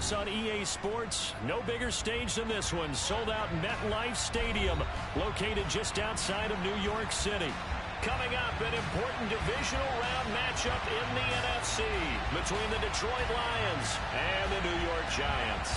playoffs on EA Sports. No bigger stage than this one. Sold out MetLife Stadium, located just outside of New York City. Coming up, an important divisional round matchup in the NFC between the Detroit Lions and the New York Giants.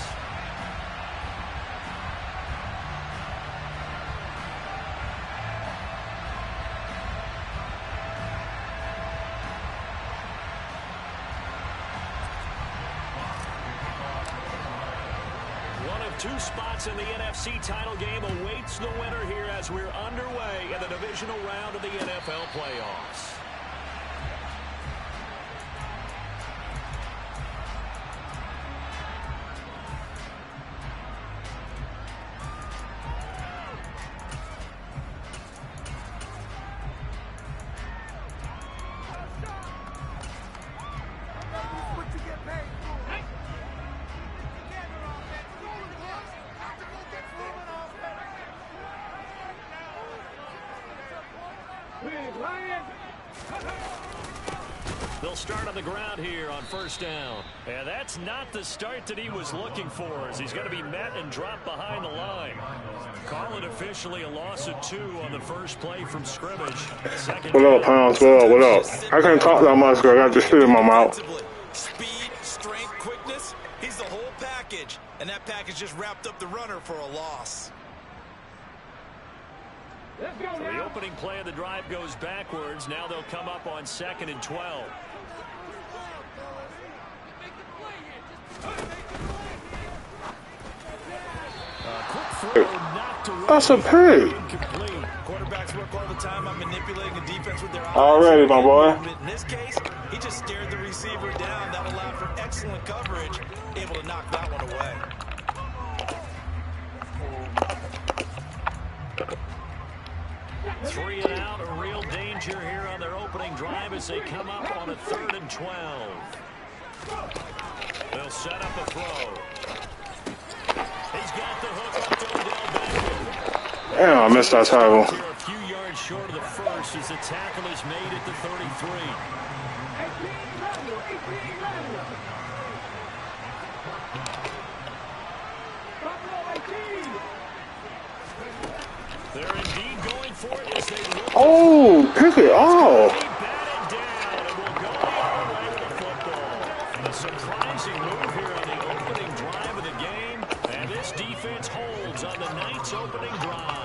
Two spots in the NFC title game awaits the winner here as we're underway in the divisional round of the NFL playoffs. They'll start on the ground here on first down. And that's not the start that he was looking for, as he's going to be met and dropped behind the line. Call it officially a loss of 2 on the first play from scrimmage. What up, Pounds? What up? I can't talk that much because I got the shit in my mouth. Speed, strength, quickness, he's the whole package. And that package just wrapped up the runner for a loss. So the opening play of the drive goes backwards. Now they'll come up on 2nd and 12. That's a pig. Quarterbacks work all the time on manipulating the defense with their eyes. Already, my boy. In this case, he just stared the receiver down. That allowed for excellent coverage, able to knock that one away. Three and out, a real danger here on their opening drive as they come up on a 3rd and 12. They'll set up a throw. He's got the hook up to Odell Beckham. Damn, I missed that tackle. A few yards short of the first as the tackle is made at the 33. They're indeed going for it as they look. Oh, pick it off. A surprising move here on the opening drive of the game, and this defense holds on the night's opening drive.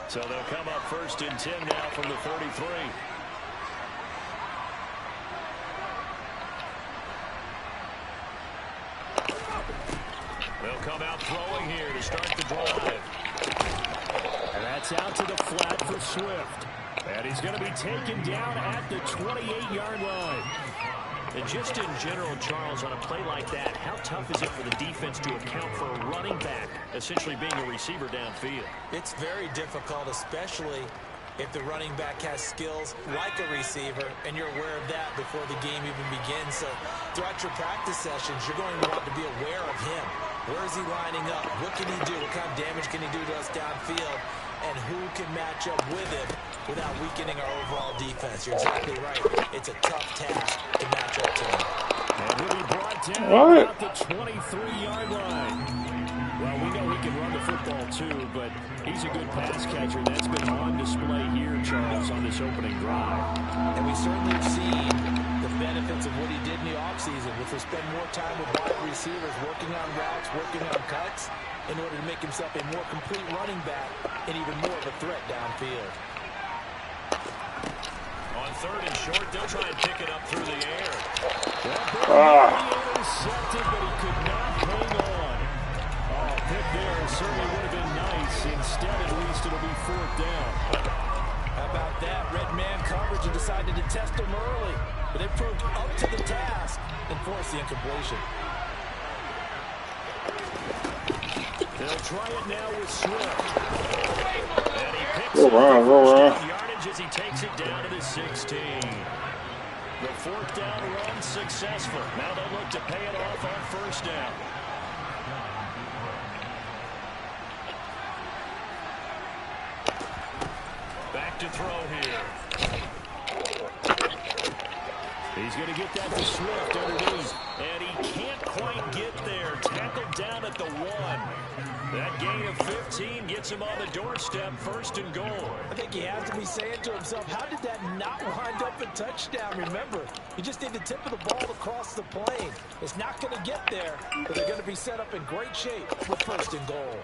So they'll come up 1st and 10 now from the 33. They'll come out throwing here to start the drive. And that's out to the flat for Swift. And he's going to be taken down at the 28-yard line. And just in general, Charles, on a play like that, how tough is it for the defense to account for a running back essentially being a receiver downfield? It's very difficult, especially if the running back has skills like a receiver, and you're aware of that before the game even begins. So throughout your practice sessions, you're going to want to be aware of him. Where is he lining up? What can he do? What kind of damage can he do to us downfield? And who can match up with him without weakening our overall defense? You're exactly right. It's a tough task to match up to him. And he'll be brought down at the 23-yard line. Well, we know he can run the football too, but he's a good pass catcher. That's been on display here, Charles, on this opening drive. And we certainly have seen the benefits of what he did in the offseason, which was spend more time with wide receivers, working on routes, working on cuts, in order to make himself a more complete running back and even more of a threat downfield. On 3rd and short, they'll try and pick it up through the air. Intercepted, but he could not hang on. Pick there certainly would have been nice. Instead, at least, it'll be 4th down. How about that? Red man coverage and decided to test him early, but they proved up to the task and forced the incompletion. They'll try it now with Swift. And he picks go around. Yardage as he takes it down to the 16. The 4th down run successful. Now they'll look to pay it off on first down. Back to throw here. He's going to get that to Swift underneath. And he can't quite get there. Tackled down at the 1. That gain of 15 gets him on the doorstep, first and goal. I think he has to be saying to himself, how did that not wind up a touchdown? Remember, you just need the tip of the ball across the plane. It's not going to get there, but they're going to be set up in great shape with first and goal.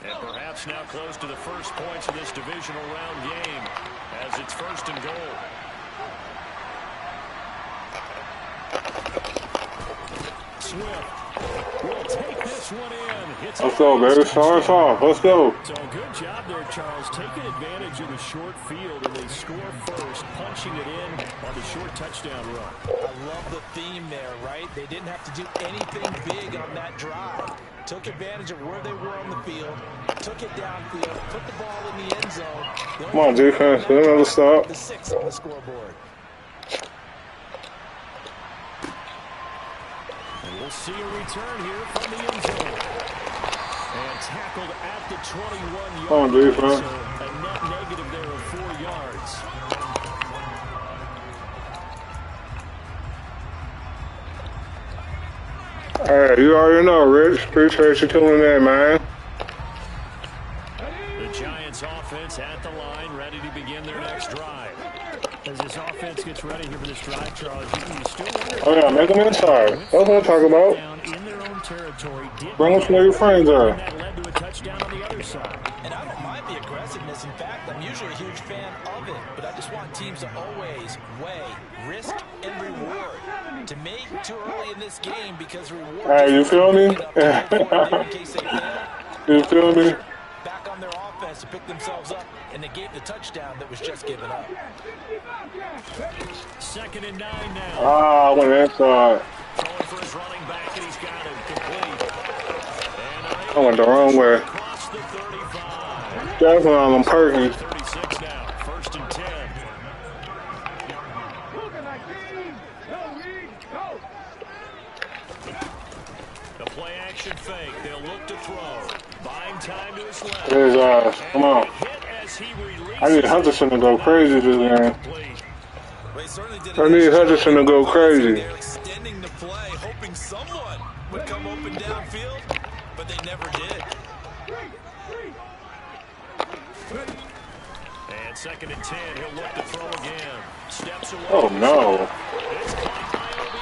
And perhaps now close to the first points of this divisional round game as it's first and goal. Swift will take this one in. Let's go, baby. Start us off. Let's go. So good job there, Charles, taking advantage of the short field, and they score first, punching it in on the short touchdown run. I love the theme there, right? They didn't have to do anything big on that drive. Took advantage of where they were on the field, took it downfield, put the ball in the end zone. Come on, defense. Let another stop. The 6 on the scoreboard. And we'll see a return here from the end zone. And tackled at the 21-yard Come on, defense. So a net negative there of 4 yards. Hey, you already know, Rich. Appreciate you tuning in, man. The Giants offense at the line, ready to begin their next drive. As this offense gets ready here for this drive, Charles, you still wonder. Oh, yeah, make them inside. That's what I'm talking about. In their own territory, Bring them to where your friends are. that led to a touchdown on the other side. And I don't mind the aggressiveness. In fact, I'm usually a huge fan of it. But I just want teams to always weigh risk and reward. To make too early in this game because reward. Hey, you feel me? You feel me? Back on their offense to pick themselves up and negate the touchdown that was just given up. 2nd and 9 now. Ah, I went inside. Going for his running back, and he's got it complete. I went the wrong way. Across the 35. Definitely on them Perkins. 36 now. 1st and 10. The play action fake. They'll look to throw. Buying time to his left. His ass. Come on. I need Hutchinson to go crazy this game. I need Hutchinson to go crazy. They're extending the play, hoping someone would come open downfield, but they never did. And 2nd and 10. He'll look to throw again. Steps away. Oh, no.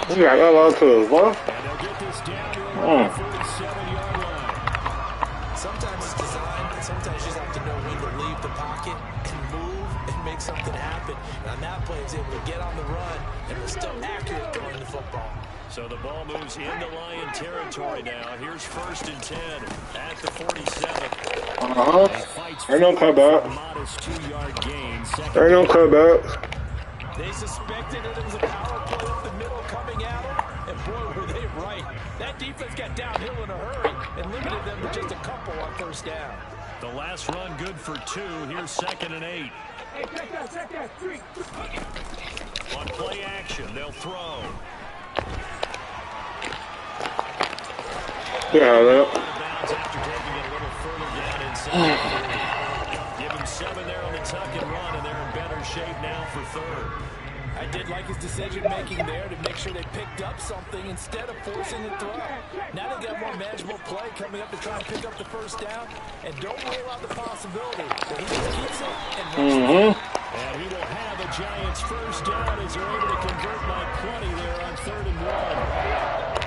We got that out to his left. And they'll get this down to the 47-yard line. Sometimes it's designed, but sometimes you just have to know when to leave the pocket and move and make something happen. And on that play, he's able to get on the run and was still accurate throwing the football. So the ball moves into Lion territory now. Here's 1st and 10 at the 47. Ain't no cutback. Modest 2-yard gain. Ain't no cutback. They suspected it was a power play up the middle coming at them, and boy, were they right. That defense got downhill in a hurry and limited them to just a couple on 1st down. The last run good for 2. Here's 2nd and 8. On play action, they'll throw. Yeah, that. After taking it a little further down inside. Give him 7 there on the tuck and run, and they're in better shape now for 3rd. I did like his decision-making there to make sure they picked up something instead of forcing the throw. Now they got more manageable play coming up to try and pick up the 1st down, and don't rule out the possibility that he just keeps it and runs it. And he will have a Giants 1st down as they're able to convert by plenty there on 3rd and 1.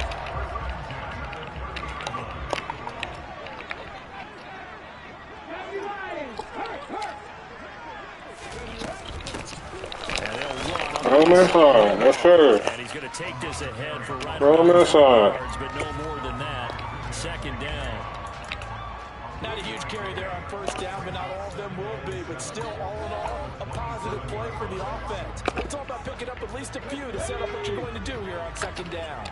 Roll him inside. Yes, sir. And he's going to take this ahead for right Roll him inside. yards, but no more than that. 2nd down. Not a huge carry there on 1st down, but not all of them will be. But still, all in all, a positive play for the offense. It's all about picking up at least a few to set up what you're going to do here on 2nd down.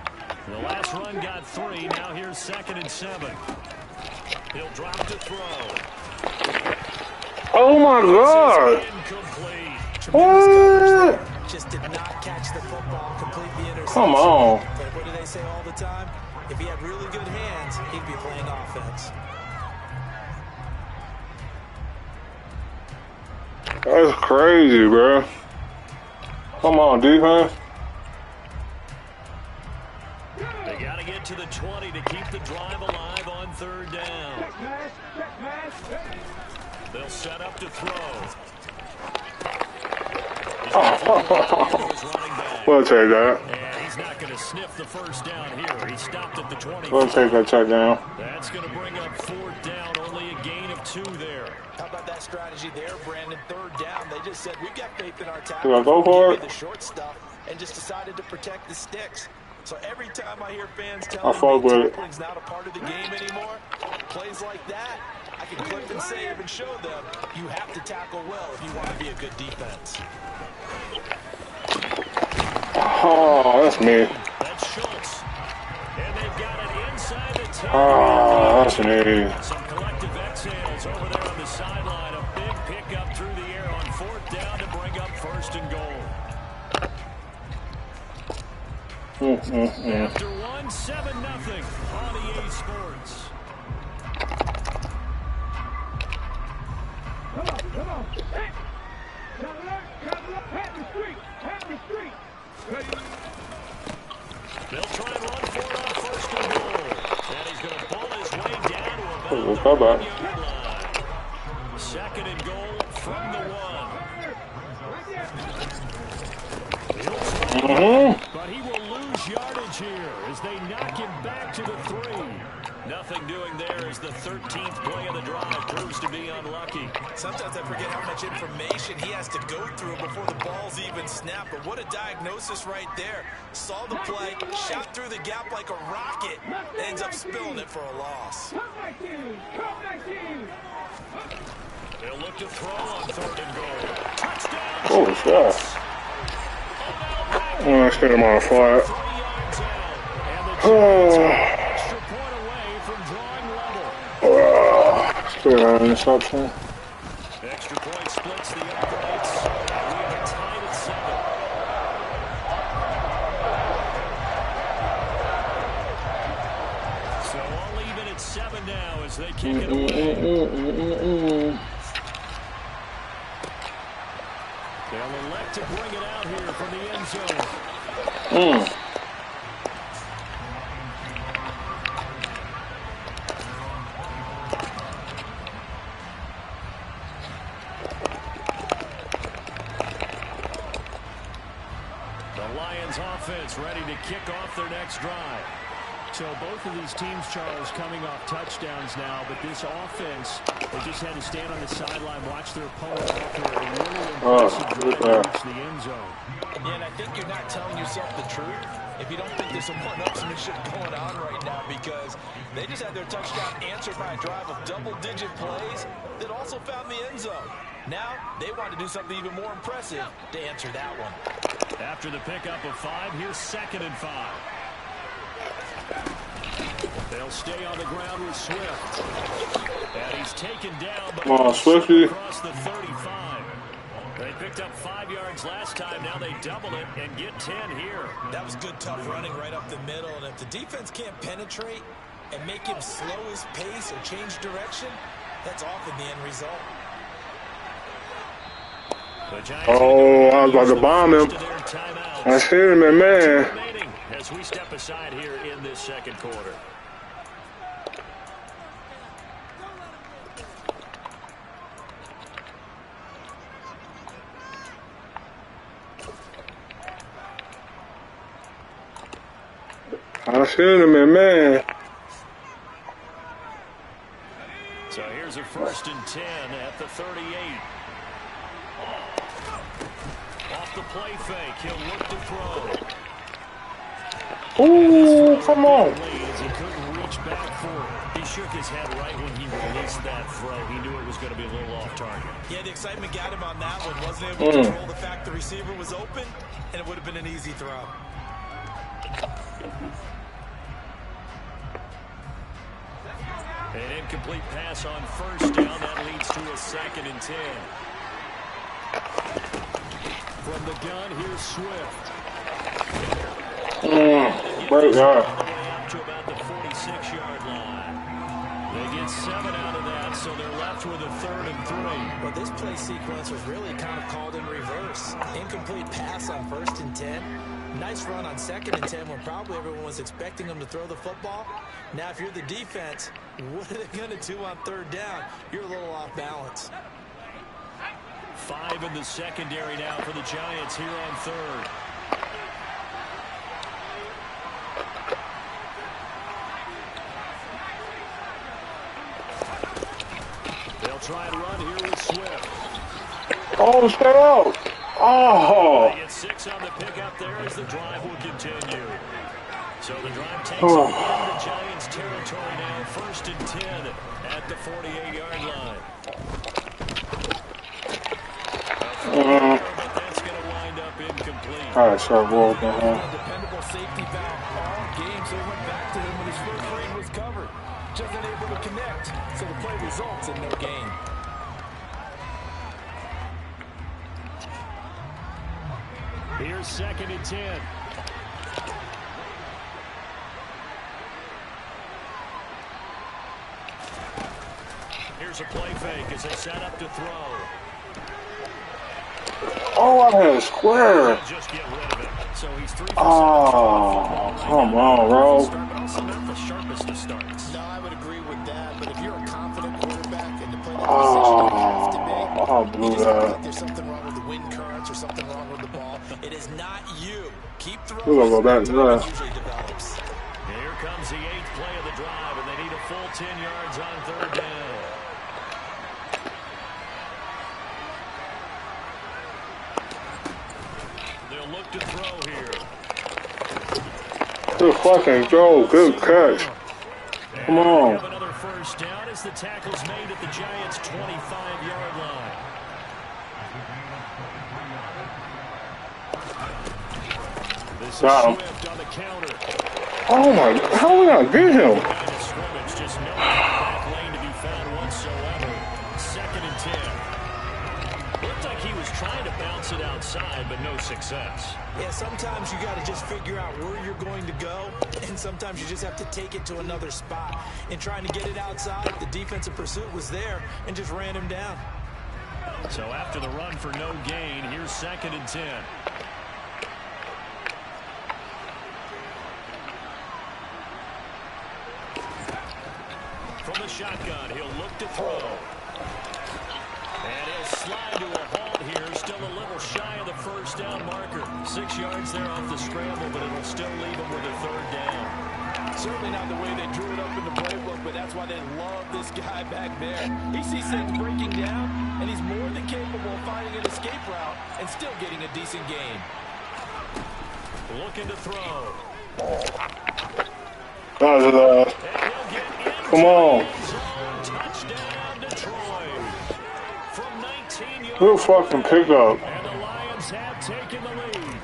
The last run got 3. Now here's 2nd and 7. He'll drop to throw. Oh my God! What? What? Just did not catch the football, complete the interception. Come on. But what do they say all the time? If he had really good hands, he'd be playing offense. That's crazy, bro. Come on, defense. They got to get to the 20 to keep the drive alive on 3rd down. They'll set up to throw. We'll take that. And he's not going to sniff the 1st down here. He stopped at the 20. We'll take that touchdown. That's going to bring up 4th down. Only a gain of 2 there. How about that strategy there, Brandon? 3rd down. They just said, we've got faith in our tackle. Do I go for it? The short stuff and just decided to protect the sticks. So every time I hear fans tell me tackling's not a part of the game anymore, plays like that, I can clip and save and show them you have to tackle well if you want to be a good defense. Oh, that's me. That's Schultz. And they've got it inside the 10. Oh, that's me. Some collective exhales over there on the sideline. A big pickup through the air on 4th down to bring up 1st and goal. After 1, 7-0 on EA Sports. Come on. Hey. Traveler, have the street. They'll try and run for it on 1st and goal. And he's going to pull his way down to about We'll the come back. 1-yard line. 2nd and goal from the 1. But he will lose yardage here as they knock him back to the 3. Nothing doing there as the 13th play of the drive proves to be unlucky. Sometimes I forget how much information he has to go through before the ball's even snapped. But what a diagnosis right there. Saw the play, shot through the gap like a rocket, ends up spilling it for a loss. They'll look to throw on 3rd and goal. Touchdown! Holy shit. I spit him on a flat. 3 yards out. And the extra point away from drawing level. Still an interception. Extra point splits the uprights. And we are tied at 7. So all even at 7 now as they kick it away. They'll elect to bring it out here from the end zone. The Lions offense ready to kick off their next drive. So both of these teams, Charles, coming off touchdowns now, but this offense, they just had to stand on the sideline, watch their opponent offer a really impressive drive to reach the end zone. Yeah, and I think you're not telling yourself the truth if you don't think there's some one-upsmanship going on right now, because they just had their touchdown answered by a drive of double-digit plays that also found the end zone. Now they want to do something even more impressive to answer that one. After the pickup of 5, here's 2nd and 5. They'll stay on the ground with Swift. And he's taken down, but across the 35. They picked up 5 yards last time. Now they double it and get 10 here. That was good, tough running right up the middle. And if the defense can't penetrate and make him slow his pace or change direction, that's often the end result. Oh, I was about to bomb him. I hit him, man. As we step aside here in this 2nd quarter. I seen him, man. So here's a 1st and 10 at the 38. Off the play fake, he'll look to throw. Ooh, come on. He couldn't reach back for it. He shook his head right when he released that throw. He knew it was going to be a little off target. Yeah, the excitement got him on that one. Wasn't able to control the fact the receiver was open, and it would have been an easy throw. An incomplete pass on first down. That leads to a 2nd and 10. From the gun, here's Swift. Great yard. All the way up to about the 46-yard line. They get 7 out of that, so they're left with a 3rd and 3. Well, this play sequence was really kind of called in reverse. Incomplete pass on 1st and 10. Nice run on 2nd and 10 when probably everyone was expecting them to throw the football. Now, if you're the defense, what are they going to do on 3rd down? You're a little off balance. 5 in the secondary now for the Giants here on 3rd. They'll try and run here with Swift. Oh, stay out. Oh. They get 6 on the pickup there as the drive will continue. So the drive takes over the Giants' territory now. 1st and 10 at the 48-yard line. But that's going to wind up incomplete. All right, so roll down. Dependable safety valve all game, so it went back to him when his first read was covered. Just unable to connect, so the play results in no gain. Here's 2nd and 10. Here's a play fake as they set up to throw. Oh, I had a square. Just get rid of it. So he's 3 for 7. Oh, come on, bro. Also not the sharpest of starts. No, I would agree with that, but if you're a confident quarterback and to play that position you have to be, blew you just feel that. like there's something wrong with the wind currents or something wrong with the ball. It is not you. Keep throwing. We're gonna go back to that. Usually develops. Here comes the 8th play of the drive, and they need a full 10 yards on 3rd down. They'll look to throw here. Good fucking throw. Good catch. Come on. Have another 1st down as the tackle's made at the Giants' 25-yard line. This is Swift on the counter. Oh my! How did I get him? Scrimmage, just no back lane to be found whatsoever. 2nd and 10. Looked like he was trying to bounce it outside, but no success. Yeah, sometimes you got to just figure out where you're going to go, and sometimes you just have to take it to another spot. In trying to get it outside, the defensive pursuit was there and just ran him down. So after the run for no gain, here's 2nd and 10. From the shotgun, he'll look to throw. And he'll slide to a halt here. Still a little shy of the 1st down marker. 6 yards there off the scramble, but it'll still leave him with a 3rd down. Certainly not the way they drew it up in the playbook, but that's why they love this guy back there. He sees things breaking down, and he's more than capable of finding an escape route and still getting a decent gain. Looking to throw. Come on. Touchdown, Detroit. From 19 yards. Good fucking pickup. And the Lions have taken the lead.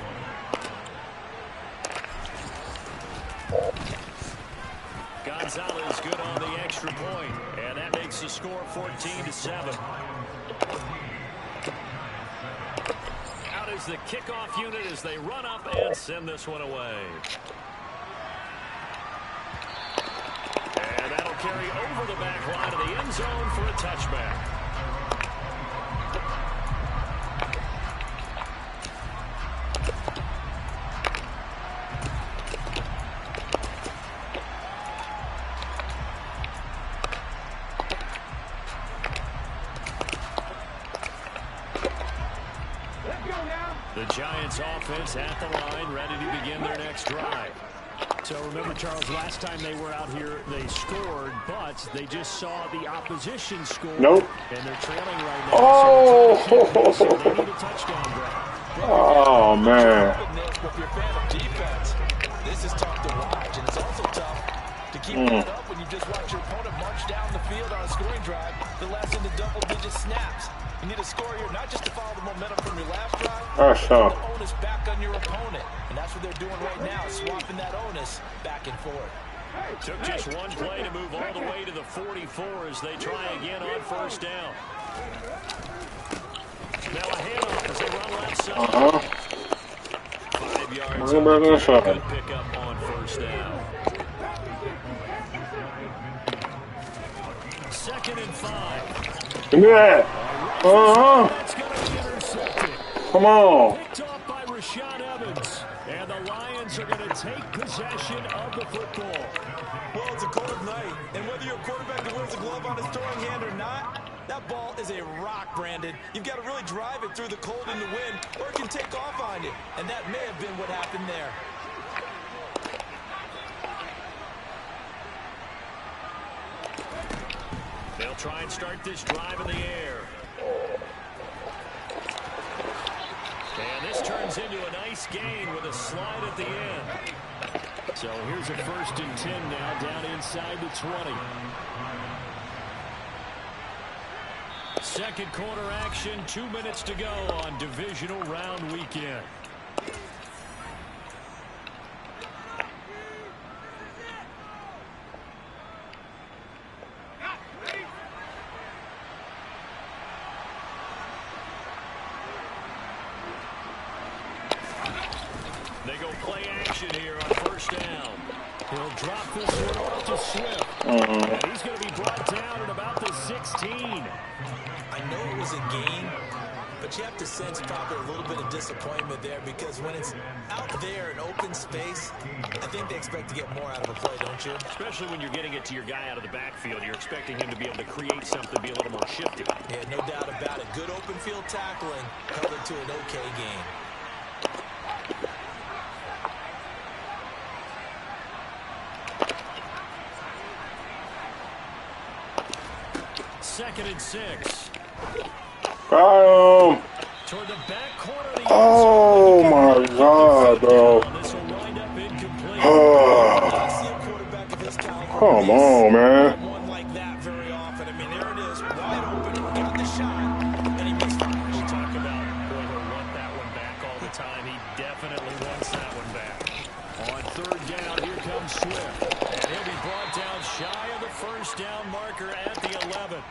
Gonzalez good on the extra point, and that makes the score 14-7. Out is the kickoff unit as they run up and send this one away. And that'll carry over the back line of the end zone for a touchback. The Giants offense at the line, ready to begin their next drive. So remember, Charles, last time they were out here, they scored, but they just saw the opposition score. Nope. And they're trailing right now. Oh! So they need a touchdown drive. Oh, man. If you're a fan of defense, this is tough to watch, and it's also tough to keep that up when you just watch your opponent march down the field on a scoring drive that lasts into double-digit snaps. You need a score here, not just to follow the momentum from your last drive, That's tough. but the onus back on your opponent. And that's what they're doing right now, swapping that onus back and forth. Took just one play to move all the way to the 44 as they try again on first down. Now a handoff as they run left side. 5 yards. Good pickup on first down. 2nd and 5. Give me that. That's going to be intercepted. Come on. Picked off by Rashaan Evans. And the Lions are going to take possession of the football. Well, it's a cold night, and whether you're a quarterback that wears a glove on his throwing hand or not, that ball is a rock, Brandon. You've got to really drive it through the cold and the wind, or it can take off on you. And that may have been what happened there. They'll try and start this drive in the air. And this turns into a nice gain with a slide at the end. So here's a 1st and 10 now down inside the 20. 2nd quarter action, 2 minutes to go on Divisional Round Weekend. They go play action here on first down. He'll drop this one off to Swift. And he's going to be brought down at about the 16. I know it was a gain, but you have to sense probably a little bit of disappointment there because when it's out there in open space, I think they expect to get more out of a play, don't you? Especially when you're getting it to your guy out of the backfield. You're expecting him to be able to create something, be a little more shifty. Yeah, no doubt about it. Good open field tackling, held it to an okay gain. Second and 6. Got him. Toward the back corner of the Oh my God, bro. This will wind up incomplete. Come on, man. One like that very often. I mean, there it is, wide open, got the shot, and he missed it. We'll talk about whoever want that one back all the time. He definitely wants that one back. On 3rd down, here comes Swift. And he'll be brought down shy of the first down marker at the 11.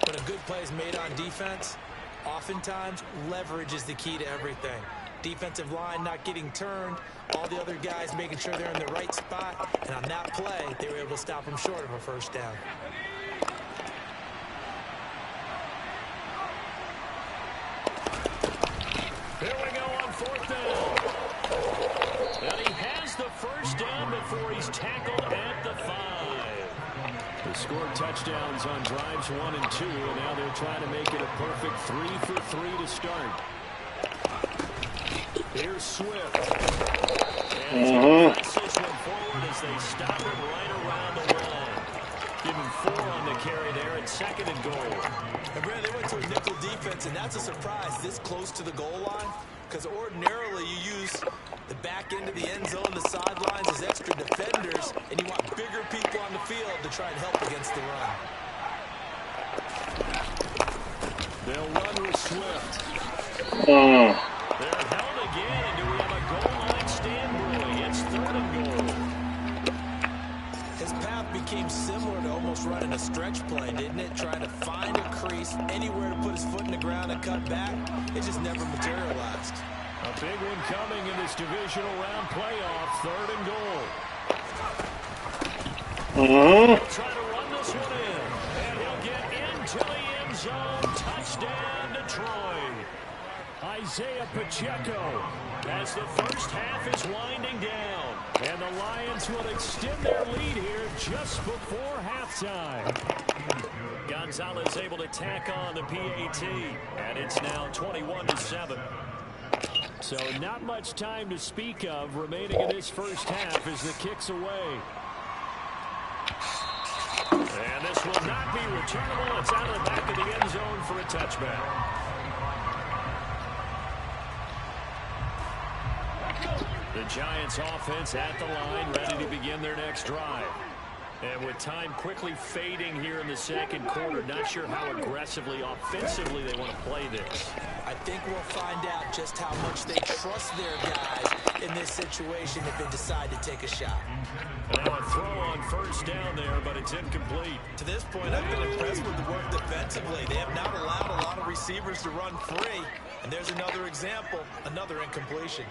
When a good play is made on defense, oftentimes leverage is the key to everything. Defensive line not getting turned, all the other guys making sure they're in the right spot, and on that play, they were able to stop him short of a first down. Here we go on 4th down. And he has the first down before he's tackled at the 5. They scored touchdowns on drives 1 and 2, and now they're trying to make it a perfect 3 for 3 to start. Here's Swift. And he's going to press this one forward as they stop it right around the line. Give him 4 on the carry there at 2nd and goal. And Brad, they went to a nickel defense, and that's a surprise this close to the goal line, because ordinarily you use the back end of the end zone, the sidelines as extra defenders, and you want bigger people on the field to try and help against the run. They'll run with Swift. They're held again, and do we have a goal line stand brewing? It's 3rd and goal. His path became similar to almost running a stretch play, didn't it? Trying to find a crease, anywhere to put his foot in the ground and cut back. It just never materialized. A big one coming in this divisional round playoff, 3rd and goal. He'll try to run this one in, and he'll get into the end zone. Touchdown, Detroit. Isaiah Pacheco as the first half is winding down. And the Lions will extend their lead here just before halftime. Gonzalez able to tack on the PAT, and it's now 21-7. So not much time to speak of remaining in this first half as the kick's away. And this will not be returnable. It's out of the back of the end zone for a touchback. The Giants offense at the line, ready to begin their next drive. And with time quickly fading here in the 2nd quarter, not sure how aggressively, offensively they want to play this. I think we'll find out just how much they trust their guys in this situation if they decide to take a shot. Now a throw on first down there, but it's incomplete. To this point, I've been impressed with the work defensively. They have not allowed a lot of receivers to run free. And there's another example, another incompletion.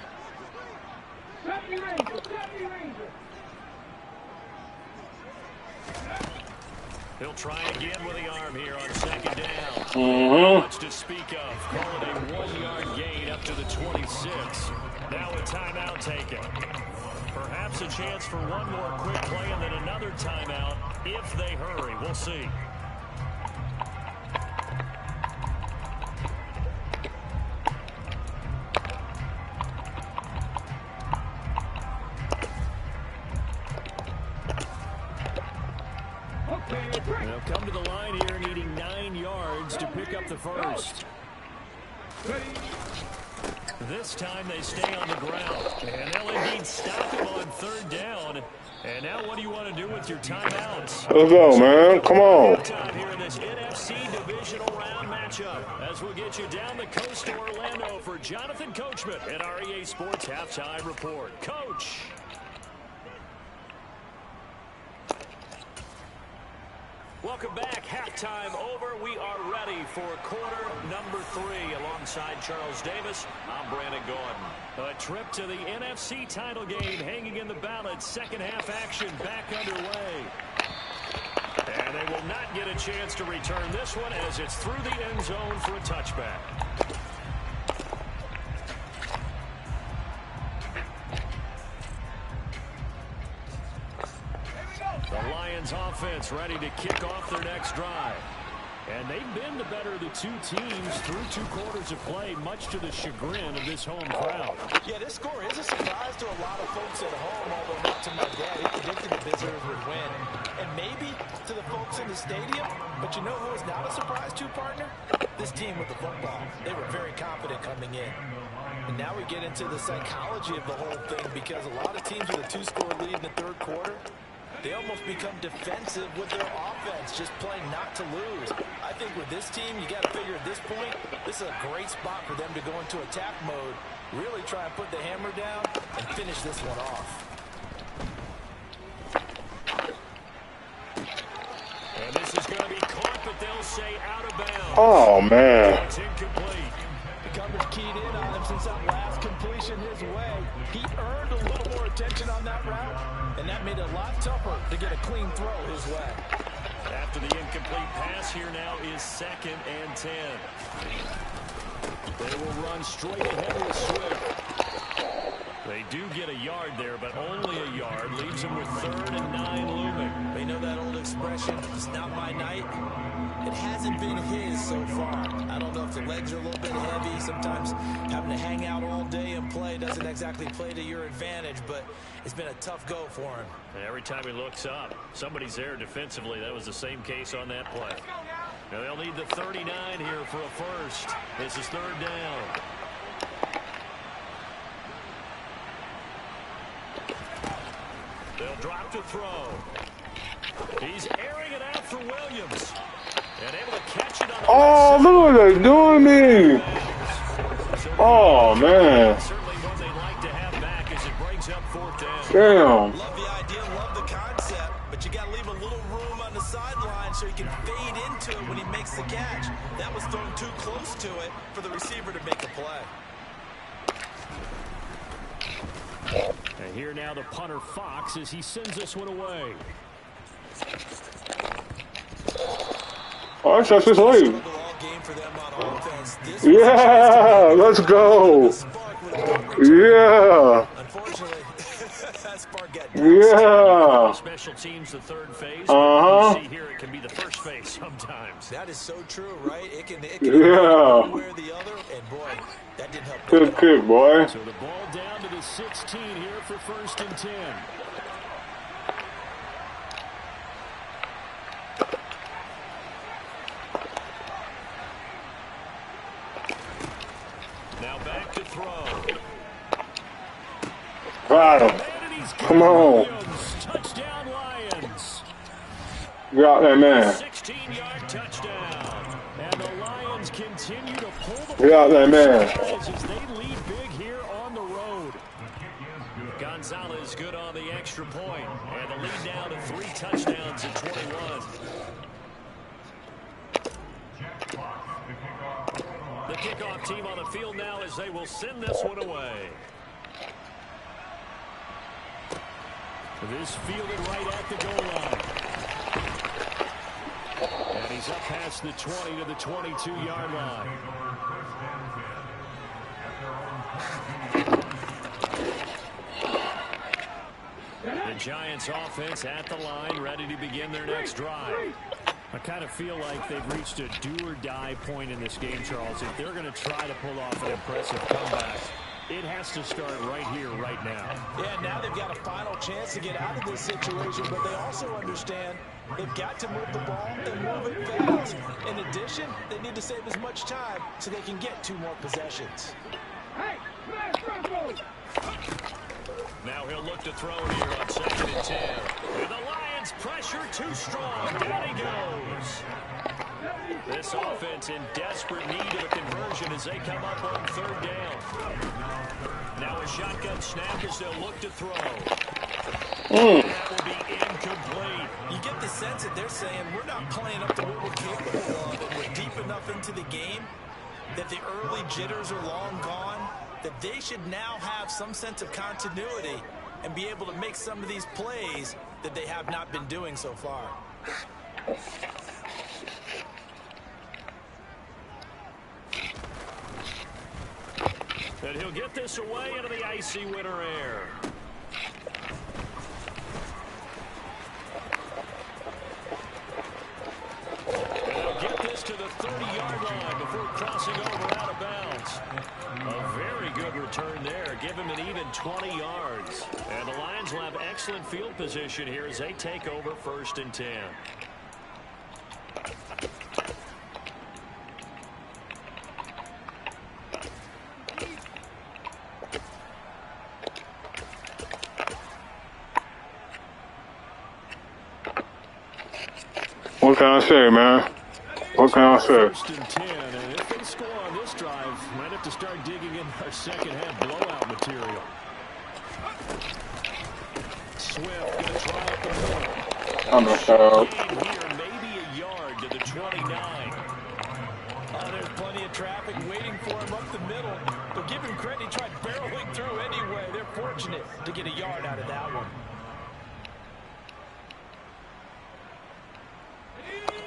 He'll try again with the arm here on second down. Much to speak of. Call it a 1-yard gain up to the 26. Now a timeout taken. Perhaps a chance for one more quick play and then another timeout if they hurry. We'll see. They'll come to the line here needing 9 yards to pick up the first. This time they stay on the ground. And they'll indeed stop him on third down. And now what do you want to do with your timeouts? Let's go, man. Come on. Time here in this NFC Divisional round matchup as we'll get you down the coast to Orlando for Jonathan Coachman at our EA Sports Halftime Report. Coach. Welcome back. Halftime over. We are ready for quarter number 3 alongside Charles Davis. I'm Brandon Gordon. A trip to the NFC title game hanging in the balance. Second half action back underway. And they will not get a chance to return this one as it's through the end zone for a touchback. The Lions offense ready to kick off their next drive. And they've been the better of the two teams through 2 quarters of play, much to the chagrin of this home crowd. Yeah, this score is a surprise to a lot of folks at home, although not to my dad. He predicted the visitors would win. And maybe to the folks in the stadium. But you know who is not a surprise to, partner? This team with the football. They were very confident coming in. And now we get into the psychology of the whole thing because a lot of teams with a 2-score lead in the third quarter, they almost become defensive with their offense, just playing not to lose. I think with this team, you got to figure at this point, this is a great spot for them to go into attack mode, really try and put the hammer down and finish this one off. And this is going to be caught, but they'll say out of bounds. Oh, man. It's incomplete. The coverage keyed in on him since that last completion his way. He earned a little more attention on that route, and that made it a lot tougher to get a clean throw his way. After the incomplete pass, here now is 2nd and 10. They will run straight ahead with Swift. They do get a yard there, but only a yard. Leaves them with 3rd and 9 looming. They know that old expression, it's not my night. It hasn't been his so far. I don't know if the legs are a little bit heavy. Sometimes having to hang out all day and play doesn't exactly play to your advantage, but it's been a tough go for him. And every time he looks up, somebody's there defensively. That was the same case on that play. Now they'll need the 39 here for a first. This is 3rd down. They'll drop to throw. He's airing it out for Williams. And able to catch it on the Oh, look what they're doing me. Oh, man. Certainly one they'd like to have back as it brings up 4th down. Damn. Love the idea, love the concept, but you got to leave a little room on the sideline so he can fade into it when he makes the catch. That was thrown too close to it for the receiver to make a play. And here now the punter Fox as he sends this one away. Oh, that's his lead. Yeah, let's go. Yeah. Unfortunately, that spark got Yeah. Special teams the 3rd phase. Uh-huh. You see here it can be the 1st phase sometimes. That is so true, right? It can Yeah. one way or the other, and boy, that didn't help. Good kick, boy. So the ball down to the 16 here for 1st and 10. Now back to throw. Got him. Come on. Touchdown Lions. Got that man. 16-yard touchdown. And the Lions continue to pour Get out there, man. They lead big here on the road. Gonzalez good on the extra point, and the lead now to 3 touchdowns at 21. The kickoff team on the field now as they will send this one away. This fielded right at the goal line. And he's up past the 20 to the 22-yard line. The Giants offense at the line, ready to begin their next drive. I kind of feel like they've reached a do-or-die point in this game, Charles. If they're going to try to pull off an impressive comeback, it has to start right here, right now. Yeah, now they've got a final chance to get out of this situation, but they also understand they've got to move the ball and move it fast. In addition, they need to save as much time so they can get 2 more possessions. Hey, smash Broncos! Now he'll look to throw it here on 2nd and 10. And the Lions pressure too strong. Down he goes. This offense in desperate need of a conversion as they come up on 3rd down. Now a shotgun snap as they'll look to throw. That will be incomplete. You get the sense that they're saying we're not playing up to what we're capable of, and we're deep enough into the game that the early jitters are long gone, that they should now have some sense of continuity and be able to make some of these plays that they have not been doing so far. And he'll get this away into the icy winter air. And they'll get this to the 30-yard line before crossing over out of bounds. A very good return there. Give him an even 20 yards. And the Lions will have excellent field position here as they take over 1st and 10. What can I say, man? What can I say? 1st and 10, and if they score on this drive, might have to start digging in our second-half blowout material. Swift going to try up the middle. I'm a foul. Here, maybe a yard to the 29. There's plenty of traffic waiting for him up the middle, but give him credit, he tried barreling through anyway. They're fortunate to get a yard out of that one.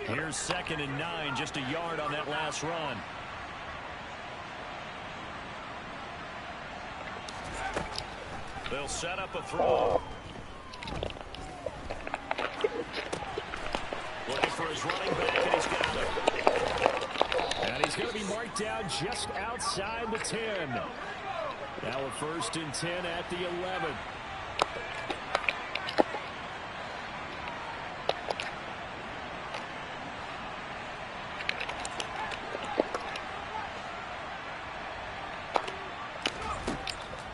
Here's 2nd and 9, just a yard on that last run. They'll set up a throw. Looking for his running back, and he's got it. And he's going to be marked down just outside the 10. Now a 1st and 10 at the 11.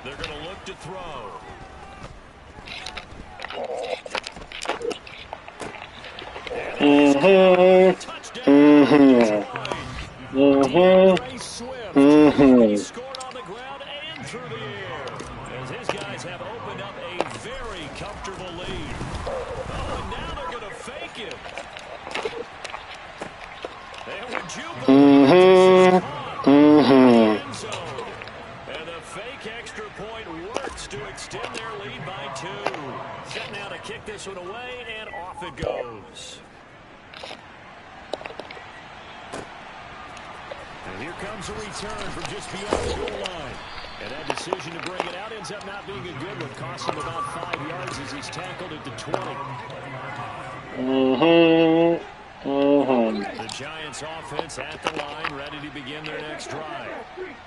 They're going to look to throw. He scored on the ground and through the air as his guys have opened up a very comfortable lead. Oh, and now they're going to fake it. And would you end zone. And the fake extra point works to extend their lead by 2. Set now to kick this one away, and off it goes. And here comes a return from just beyond the goal line. And that decision to bring it out ends up not being a good one. Cost him about 5 yards as he's tackled at the 20. The Giants offense at the line, ready to begin their next drive.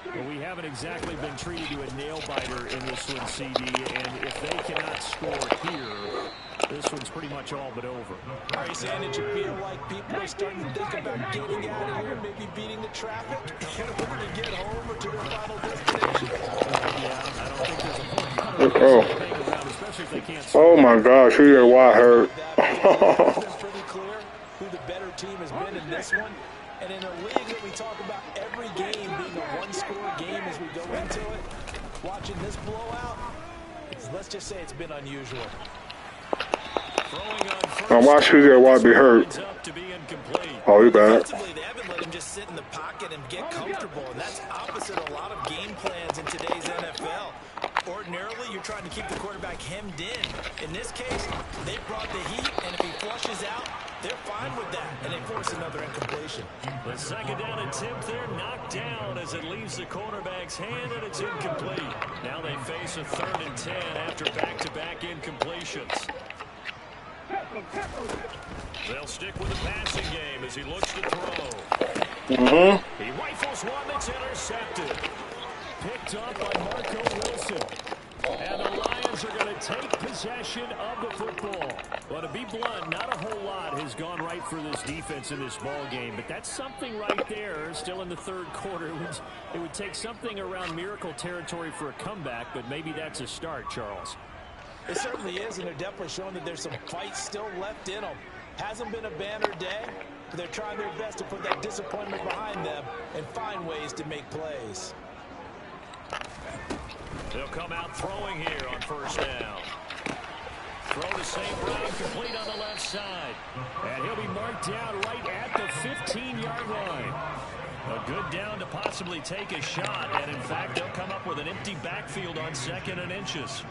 Well, we haven't exactly been treated to a nail-biter in this one, CD. And if they cannot score here, this one's pretty much all but over. Are you saying that you feel like people are starting to think about getting out of here, maybe beating the traffic in order to get home or to their final destination? Yeah, I don't think there's a point hanging around, especially if they can't score. Oh my gosh, who your wide hurt? It's been pretty clear who the better team has been in this one. And in a league that we talk about every game being a one-score game as we go into it, watching this blowout, let's just say it's been unusual. Now watch who's there while be hurt. Oh, he bad. Defensively, they haven't let him just sit in the pocket and get comfortable, and that's opposite a lot of game plans in today's NFL. Ordinarily, you're trying to keep the quarterback hemmed in. In this case, they brought the heat, and if he flushes out, they're fine with that, and they force another incompletion. The second down attempt there knocked down as it leaves the quarterback's hand, and it's incomplete. Now they face a 3rd and 10 after back-to-back incompletions. They'll stick with the passing game as he looks to throw. He rifles one that's intercepted. Picked up by Marco Wilson. And the Lions are going to take possession of the football. Well, to be blunt, not a whole lot has gone right for this defense in this ball game, but that's something right there. Still in the 3rd quarter. It would take something around miracle territory for a comeback, but maybe that's a start, Charles. It certainly is, and they're definitely showing that there's some fight still left in them. Hasn't been a banner day, but they're trying their best to put that disappointment behind them and find ways to make plays. They'll come out throwing here on 1st down. Throw to St. Brown, complete on the left side. And he'll be marked down right at the 15-yard line. A good down to possibly take a shot, and in fact, they'll come up with an empty backfield on 2nd and inches.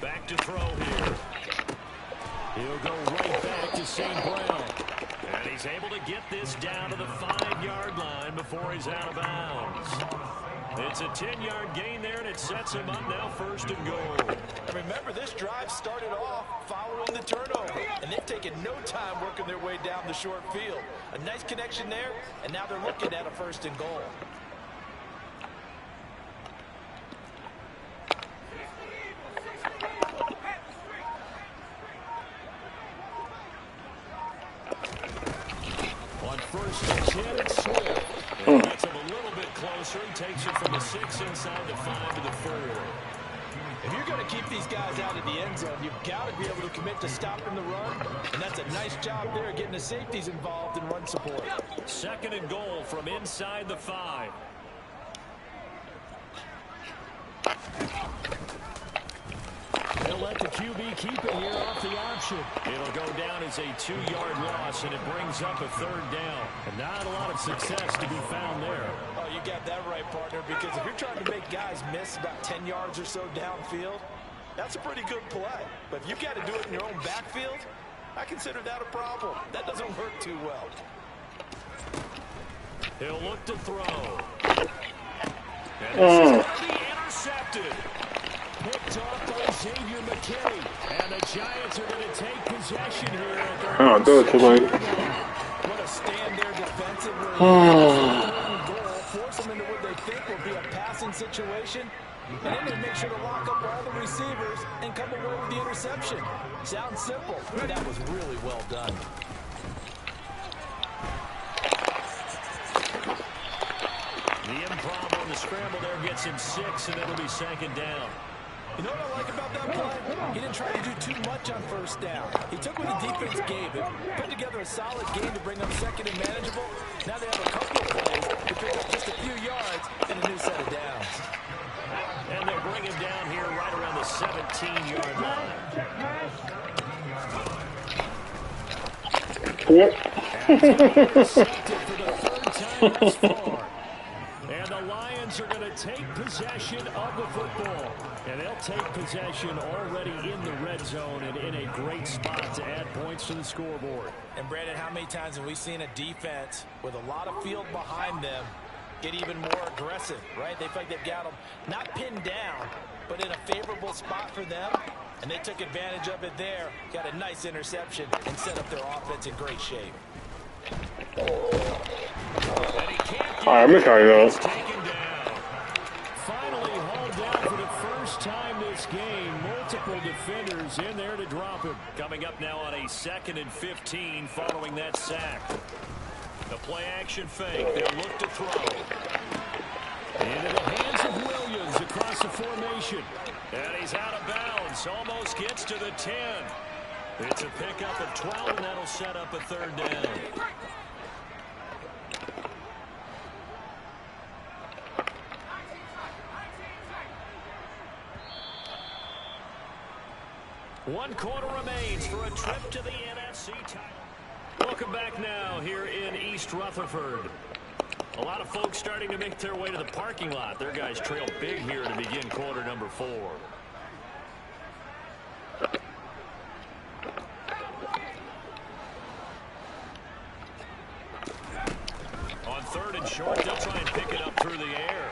Back to throw here. He'll go right back to St. Brown. And he's able to get this down to the 5-yard line before he's out of bounds. It's a 10-yard gain there, and it sets him up now 1st and goal. And remember, this drive started off following the turnover, and they've taken no time working their way down the short field. A nice connection there, and now they're looking at a 1st and goal. On 1st and 10, it's Swift. And he gets him a little bit closer. He takes it from the 6 inside the 5 to the 4. If you're going to keep these guys out of the end zone, you've got to be able to commit to stopping the run, and that's a nice job there getting the safeties involved in run support. 2nd and goal from inside the 5. They'll let the QB keep it here off the option. It'll go down as a 2-yard loss, and it brings up a 3rd down. And not a lot of success to be found there. Oh, you got that right, partner, because if you're trying to make guys miss about 10 yards or so downfield, that's a pretty good play. But if you've got to do it in your own backfield, I consider that a problem. That doesn't work too well. He'll look to throw. And this is going to be intercepted. Picked off by Xavier McKinney. And the Giants are going to take possession here at their Oh, do it too late. What a stand there defensively. Goal, force them into what they think will be a passing situation. And then they make sure to lock up all the receivers and come away with the interception. Sounds simple, but that was really well done. The improv on the scramble there gets him 6, and it'll be 2nd down. You know what I like about that play? He didn't try to do too much on 1st down. He took what the defense gave him, put together a solid game to bring up 2nd and manageable. Now they have a couple of plays to pick up just a few yards and a new set of downs. And they'll bring him down here right around the 17-yard line. Intercepted for the 3rd time thus far. And the Lions are going to take possession of the football. And they'll take possession already in the red zone and in a great spot to add points to the scoreboard. And Brandon, how many times have we seen a defense with a lot of field behind them get even more aggressive, right? They feel like they've got them not pinned down, but in a favorable spot for them. And they took advantage of it there, got a nice interception, and set up their offense in great shape. And he can't get All right, look how he goes. taken down. Finally hauled down for the first time this game. Multiple defenders in there to drop him. Coming up now on a 2nd and 15 following that sack. The play action fake. They'll look to throw. Into the hands of Williams across the formation. And he's out of bounds. Almost gets to the 10. It's a pickup of 12, and that'll set up a third down. One quarter remains for a trip to the NFC title. Welcome back now here in East Rutherford. A lot of folks starting to make their way to the parking lot. Their guys trail big here to begin quarter number 4. On third and short, they'll try and pick it up through the air.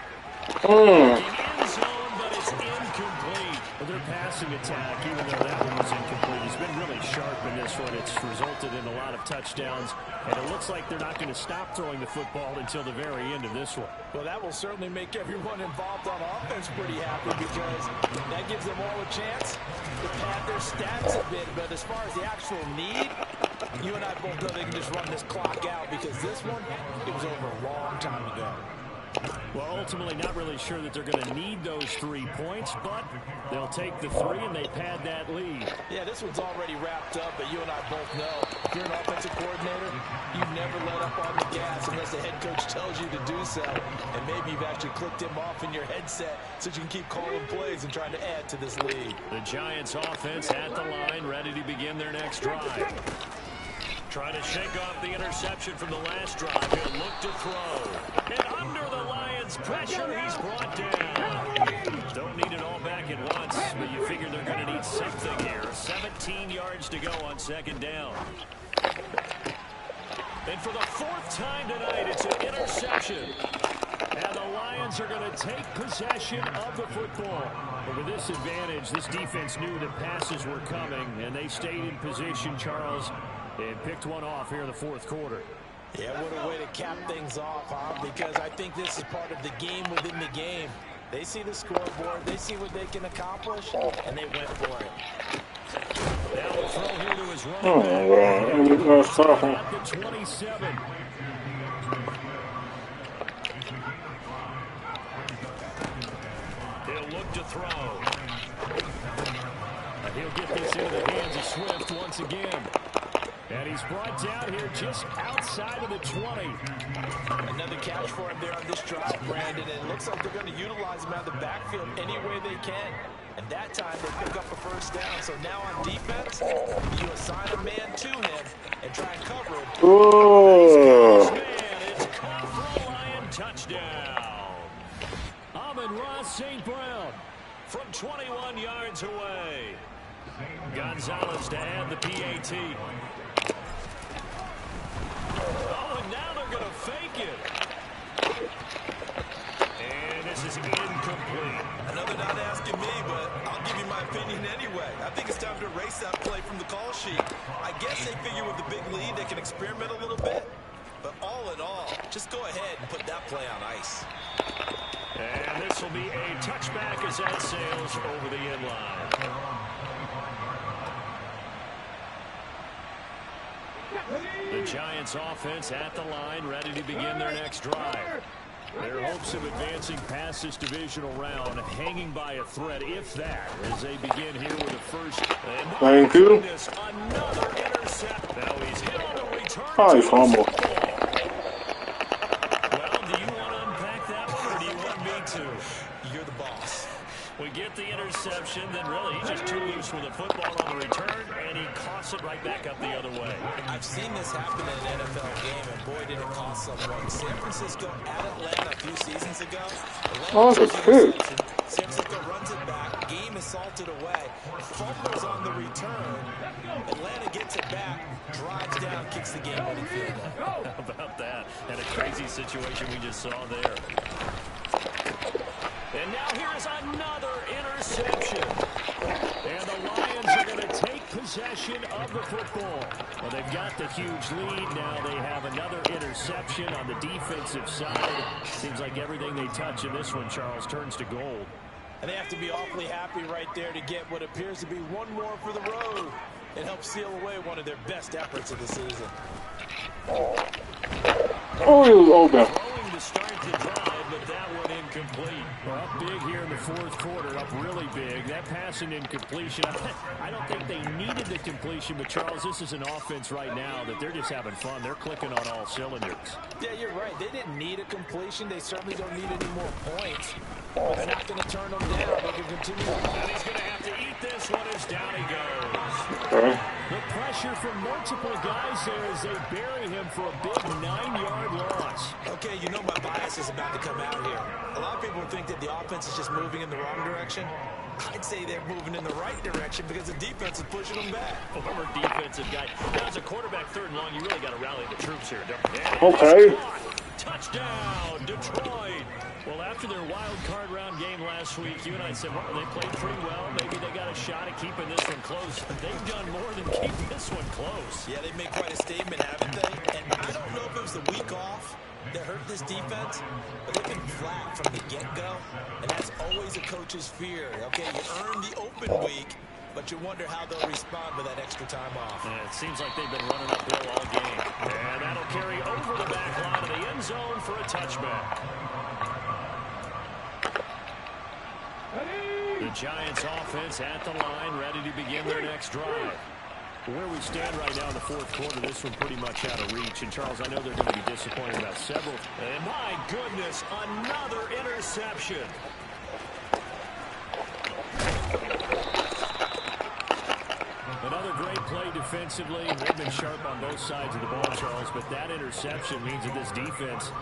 End zone, but it's incomplete. Well, their passing attack, even though that one was incomplete, has been really sharp in this one. It's resulted in a lot of touchdowns, and it looks like they're not going to stop throwing the football until the very end of this one. Well, that will certainly make everyone involved on offense pretty happy because that gives them all a chance to pad their stats a bit. But as far as the actual need, you and I both know they can just run this clock out because this one, it was over a long time ago. Well, ultimately, not really sure that they're going to need those 3 points, but they'll take the 3 and they pad that lead. Yeah, this one's already wrapped up, but you and I both know if you're an offensive coordinator, you never let up on the gas unless the head coach tells you to do so. And maybe you've actually clicked him off in your headset so you can keep calling plays and trying to add to this lead. The Giants offense at the line, ready to begin their next drive. Trying to shake off the interception from the last drive. He'll look to throw. And under the Lions' pressure, he's brought down. Don't need it all back at once, but you figure they're going to need something here. 17 yards to go on second down. And for the 4th time tonight, it's an interception. And the Lions are going to take possession of the football. But with this advantage, this defense knew that passes were coming, and they stayed in position, Charles, and picked one off here in the 4th quarter. Yeah, what a way to cap things off, huh? Because I think this is part of the game within the game. They see the scoreboard, they see what they can accomplish, and they went for it. Now the throw here to his running back. At the 27. He'll look to throw. And he'll get this into the hands of Swift once again. And he's brought down here just outside of the 20. Another catch for him there on this drive, Brandon. And it looks like they're going to utilize him out of the backfield any way they can. And that time they pick up a first down. So now on defense, you assign a man to him and try and cover him. Oh, man, it's caught for a Lion touchdown. Amon-Ra St. Brown from 21 yards away. Gonzalez to add the PAT. Oh, and now they're going to fake it. And this is incomplete. Another not asking me, but I'll give you my opinion anyway. I think it's time to erase that play from the call sheet. I guess they figure with the big lead they can experiment a little bit. But all in all, just go ahead and put that play on ice. And this will be a touchback as that sails over the end line. The Giants offense at the line, ready to begin their next drive. Their hopes of advancing past this divisional round hanging by a thread, if that, as they begin here with a first. Thank you. Another intercept. Now he's hit on the return. Hi, fumble. Well, do you want to unpack that one, or do you want me to? You're the boss. We get the interception, then really he's just too loose with the football on the return, and he coughs it right back up the other way. I've seen this happen in an NFL game, and boy, did it cost someone. San Francisco at Atlanta a few seasons ago. Oh, that's good. San Francisco runs it back. Game is salted away. Fumbles on the return. Atlanta gets it back, drives down, kicks the game-winning field goal. How about that? And a crazy situation we just saw there. And now here's another interception. And the Lions are going to take possession of the football. Well, they've got the huge lead. Now they have another interception on the defensive side. Seems like everything they touch in this one, Charles, turns to gold. And they have to be awfully happy right there to get what appears to be one more for the road. It helps seal away one of their best efforts of the season. Oh, he was open. Throwing to start the drive, but that one incomplete. Well, up big here in the fourth quarter, up really big. That passing incompletion, I don't think they needed the completion, but Charles, this is an offense right now that they're just having fun. They're clicking on all cylinders. Yeah, you're right. They didn't need a completion. They certainly don't need any more points. But they're not going to turn them down. They can continue. And he's going to have to eat this one as down he goes. Okay. The pressure from multiple guys there as they bury him for a big 9-yard loss. Okay, you know my bias is about to come out here. A lot of people think that the offense is just moving in the wrong direction. I'd say they're moving in the right direction because the defense is pushing them back. Former defensive guy. Now, as a quarterback, 3rd and long, you really got to rally the troops here, don't you? Okay. Touchdown, Detroit. Well, after their wild card round game last week, you and I said, well, they played pretty well. Maybe they got a shot at keeping this one close. They've done more than keep this one close. Yeah, they've made quite a statement, haven't they? And I don't know if it was the week off that hurt this defense, but they've been flat from the get-go, and that's always a coach's fear. Okay, you earn the open week, but you wonder how they'll respond with that extra time off. Yeah, it seems like they've been running uphill all game. And that'll carry over the back line of the end zone for a touchback. The Giants offense at the line, ready to begin their next drive. Where we stand right now in the fourth quarter, this one pretty much out of reach. And, Charles, I know they're going to be disappointed about several. And, my goodness, another interception. Another great play defensively. They've been sharp on both sides of the ball, Charles, but that interception means that this defense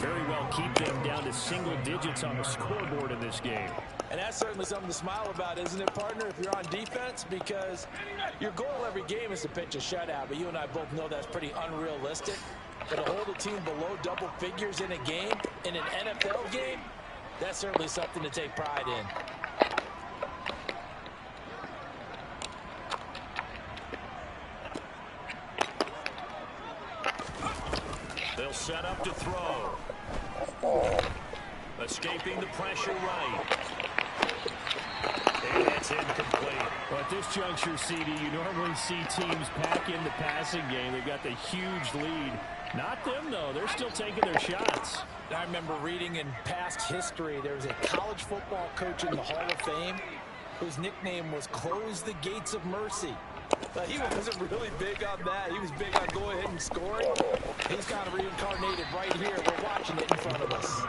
very well keep them down to single digits on the scoreboard in this game. And that's certainly something to smile about, isn't it, partner, if you're on defense? Because your goal every game is to pitch a shutout, but you and I both know that's pretty unrealistic. But to hold a team below double figures in a game, in an NFL game, that's certainly something to take pride in. They'll set up to throw. Escaping the pressure right. And that's incomplete. Well, at this juncture, CD, you normally see teams pack in the passing game. They've got the huge lead. Not them, though. They're still taking their shots. I remember reading in past history, there was a college football coach in the Hall of Fame whose nickname was Close the Gates of Mercy. He wasn't really big on that. He was big on go ahead and score it. He's kind of reincarnated right here. We're watching it in front of us.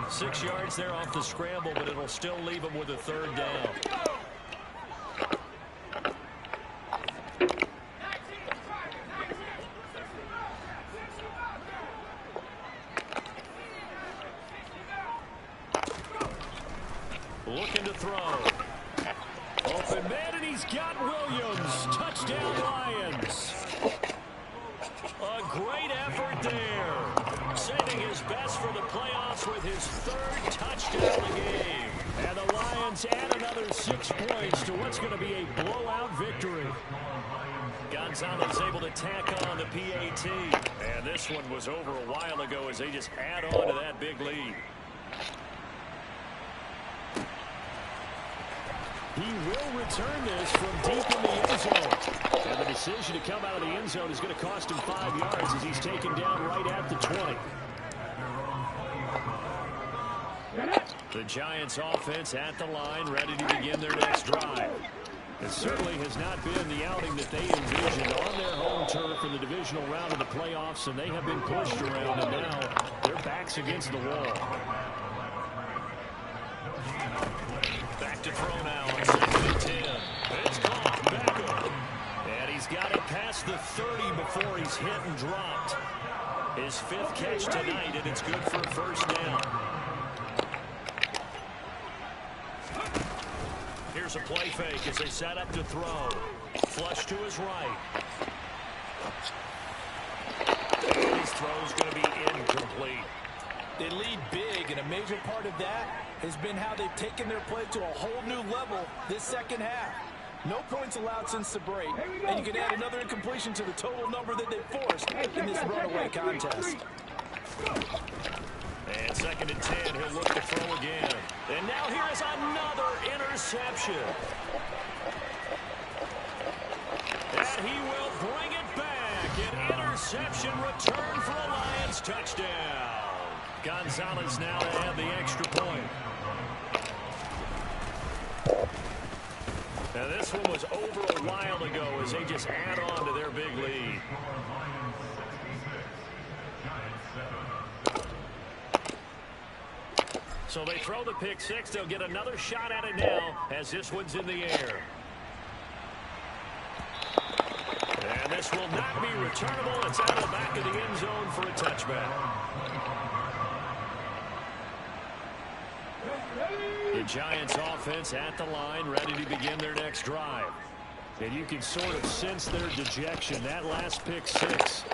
6 yards there off the scramble, but it'll still leave him with a 3rd down. Looking to throw. Open man, and he's got Williams. Touchdown, Lions. A great effort there. Saving his best for the playoffs with his 3rd touchdown of the game. And the Lions add another 6 points to what's going to be a blowout victory. Gonzalez able to tack on the PAT. And this one was over a while ago as they just add on to that big lead. He will return this from deep in the end zone. And the decision to come out of the end zone is going to cost him 5 yards as he's taken down right at the 20. The Giants offense at the line, ready to begin their next drive. It certainly has not been the outing that they envisioned on their home turf in the divisional round of the playoffs, and they have been pushed around, and now their backs against the wall. Back to throw now on 2nd and 10. It's caught back up. And he's got it past the 30 before he's hit and dropped. His 5th catch tonight, and it's good for a 1st down. Here's a play fake as they set up to throw. Flush to his right. And his throw's going to be incomplete. They lead big, and a major part of that has been how they've taken their play to a whole new level this second half. No points allowed since the break, and you can add another incompletion to the total number that they forced in this runaway contest. And 2nd and 10, he'll look to throw again. And now here is another interception. And he will bring it back. An interception return for a Lions touchdown. Gonzalez now to add the extra point. Now this one was over a while ago as they just add on to their big lead. So they throw the pick six. They'll get another shot at it now as this one's in the air. And this will not be returnable. It's out of the back of the end zone for a touchback. The Giants offense at the line, ready to begin their next drive. And you can sort of sense their dejection. That last pick six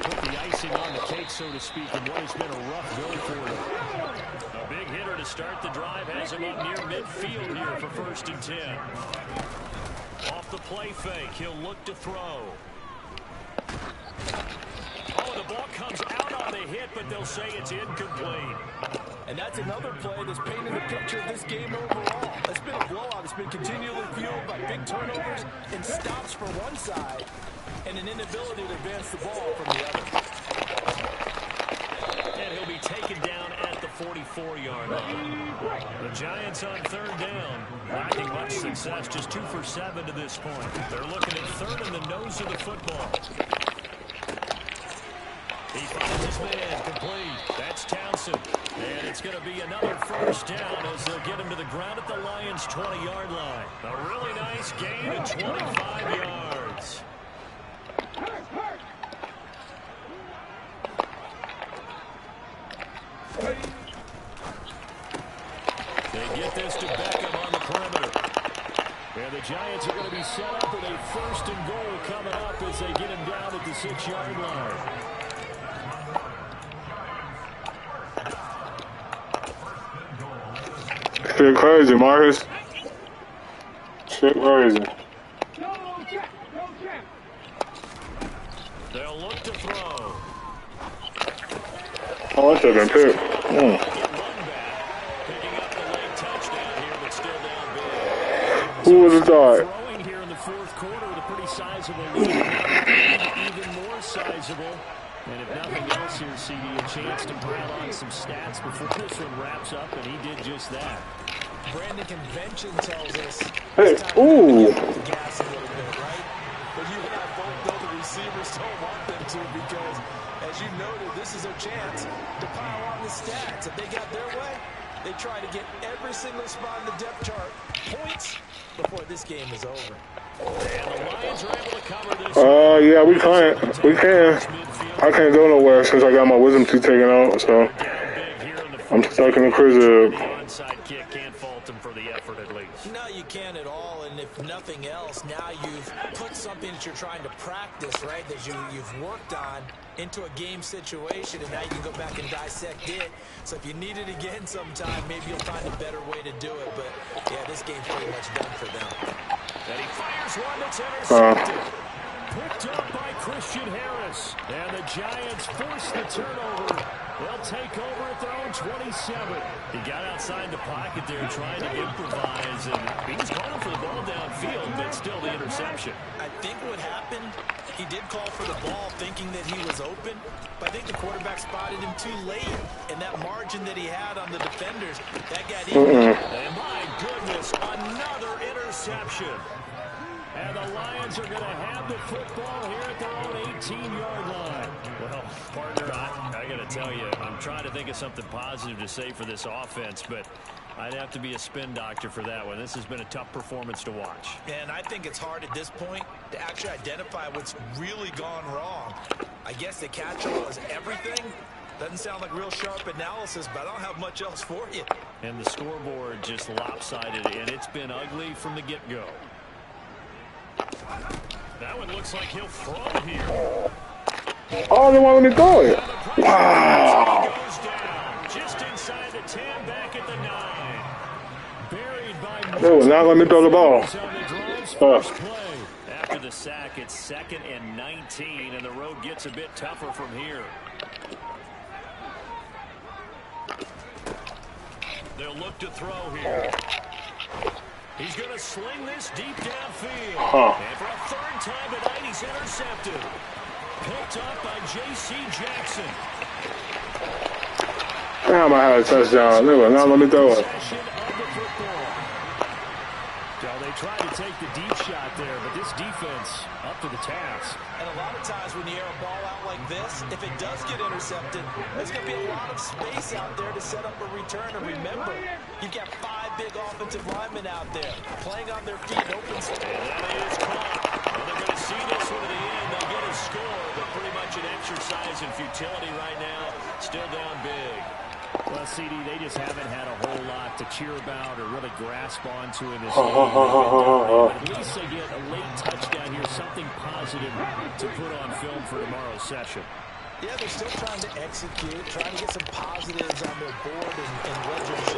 put the icing on the cake, so to speak, in what has been a rough go for them. A big hitter to start the drive has him up near midfield here for 1st and 10. Off the play fake, he'll look to throw. Oh, the ball comes out on the hit, but they'll say it's incomplete. And that's another play that's painting the picture of this game overall. It's been a blowout. It's been continually fueled by big turnovers and stops for one side and an inability to advance the ball from the other. And he'll be taken down at the 44-yard line. The Giants on 3rd down, lacking much success, just 2 for 7 to this point. They're looking at 3rd in the nose of the football. He finds his man complete. That's Townsend. And it's going to be another 1st down as they'll get him to the ground at the Lions' 20-yard line. A really nice gain of 25 yards. They get this to Beckham on the perimeter. And the Giants are going to be set up with a 1st and goal coming up as they get him down at the 6-yard line. Shit crazy, Marcus. Shit crazy. They'll look to throw. Oh, that should have been picked. Picking up the late touchdown here, but still down big. Who would have thought? Throwing here in the 4th quarter with a pretty sizable lead. Even more sizable. And if nothing else here, CD, a chance to pile on some stats before this one wraps up, and he did just that. Brandon, convention tells us Hey, ooh. gas a little bit, right? But you and I both know the receivers don't want them to because, as you noted, this is their chance to pile on the stats. If they got their way, they try to get every single spot in the depth chart points before this game is over. And the Lions are able to cover this. Yeah, we can. We can. I can't go nowhere since I got my wisdom teeth taken out, so I'm stuck in the crib. Onside kick, can't fault him for the effort at least. No, you can't at all, and if nothing else, now you've put something that you're trying to practice, right, that you've worked on into a game situation, and now you can go back and dissect it. So if you need it again sometime, maybe you'll find a better way to do it. But, yeah, this game's pretty much done for them. And he fires one that's intercepted. Picked up by Christian Harris. And the Giants force the turnover. They'll take over at their own 27. He got outside the pocket there trying to improvise, and he's calling for the ball downfield, but still the interception. I think what happened, he did call for the ball thinking that he was open, but I think the quarterback spotted him too late, and that margin that he had on the defenders, that got in. And my goodness, another interception. And the Lions are going to have the football here at their own 18-yard line. Well, partner, I got to tell you, I'm trying to think of something positive to say for this offense, but I'd have to be a spin doctor for that one. This has been a tough performance to watch. And I think it's hard at this point to actually identify what's really gone wrong. I guess the catch-all is everything. Doesn't sound like real sharp analysis, but I don't have much else for you. And the scoreboard just lopsided, and it's been ugly from the get-go. That one looks like he'll throw here. Oh, they want me to throw it. Wow. Goes down just inside the 10, back at the 9. Buried by They will not let me throw the ball. After the sack, it's 2nd and 19, and the road gets a bit tougher from here. They'll look to throw here. He's going to sling this deep downfield. And for a 3rd time tonight, he's intercepted. Picked up by J.C. Jackson. Damn, I had a touchdown. They will not let me throw it. So they tried to take the deep shot there, but this defense up to the task. And a lot of times when you air a ball out like this, if it does get intercepted, there's going to be a lot of space out there to set up a return. And remember, you've got 5 big offensive linemen out there playing on their feet in open space. And that is caught. Well, they're going to see this one to the end. They'll get a score, but pretty much an exercise in futility right now. Still down big. Well, CD, they just haven't had a whole lot to cheer about or really grasp onto in this game. At least they get a late touchdown here, something positive to put on film for tomorrow's session. Yeah, they're still trying to execute, trying to get some positives on their board and legends.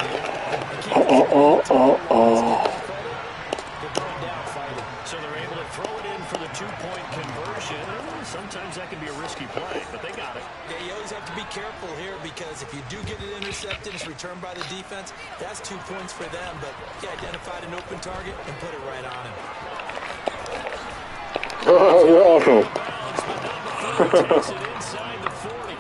They're going down fighting. So they're able to throw it in for the 2-point conversion. Sometimes that can be a risky play, but they got it. Yeah, you always have to be careful here because if you do get it intercepted, it's returned by the defense, that's 2 points for them. But he identified an open target and put it right on him. You're awesome. Takes it inside the 40.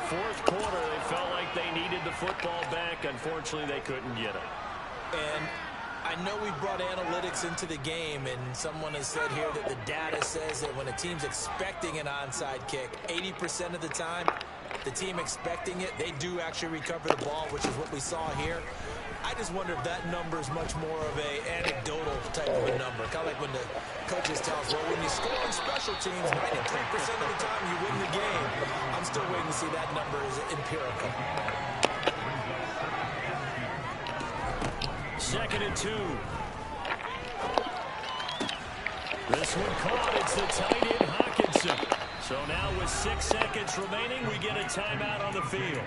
Fourth quarter, they felt like they needed the football back. Unfortunately, they couldn't get it. And I know we brought analytics into the game, and someone has said here that the data says that when a team's expecting an onside kick, 80% of the time, the team expecting it, they do actually recover the ball, which is what we saw here. I just wonder if that number is much more of a anecdotal type of a number. Kind of like when the coaches tell us, well, when you score on special teams, 93% of the time you win the game. I'm still waiting to see that number is empirical. 2nd and 2. This one caught. It's the tight end Hawkinson. So now with 6 seconds remaining, we get a timeout on the field.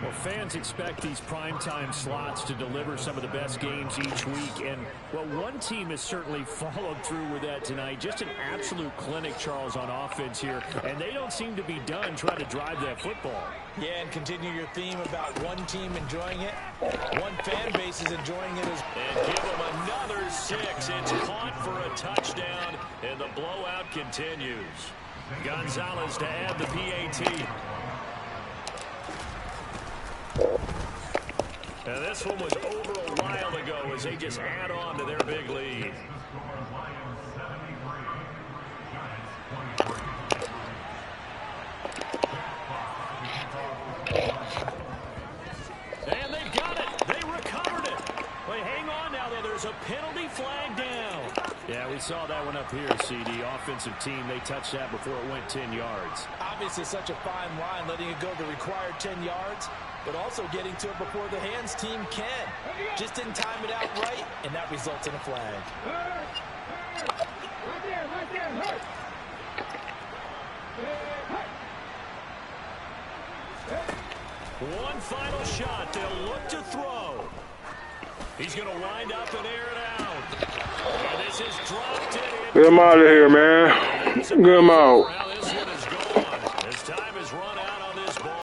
Well, fans expect these primetime slots to deliver some of the best games each week. And, well, one team has certainly followed through with that tonight. Just an absolute clinic, Charles, on offense here. And they don't seem to be done trying to drive that football. Yeah, and continue your theme about one team enjoying it. One fan base is enjoying it as well. And give them another 6. It's caught for a touchdown, and the blowout continues. Gonzalez to add the PAT. Now this one was over a while ago as they just add on to their big lead. And they've got it. They recovered it. Wait, hang on now, though. There's a penalty flag down. Yeah, we saw that one up here, CD. Offensive team, they touched that before it went 10 yards. Obviously such a fine line, letting it go the required 10 yards, but also getting to it before the hands team can. Just didn't time it out right, and that results in a flag. One final shot. They'll look to throw. He's going to wind up and air it out. And this is dropped in. Get him out of here, man. Get him out.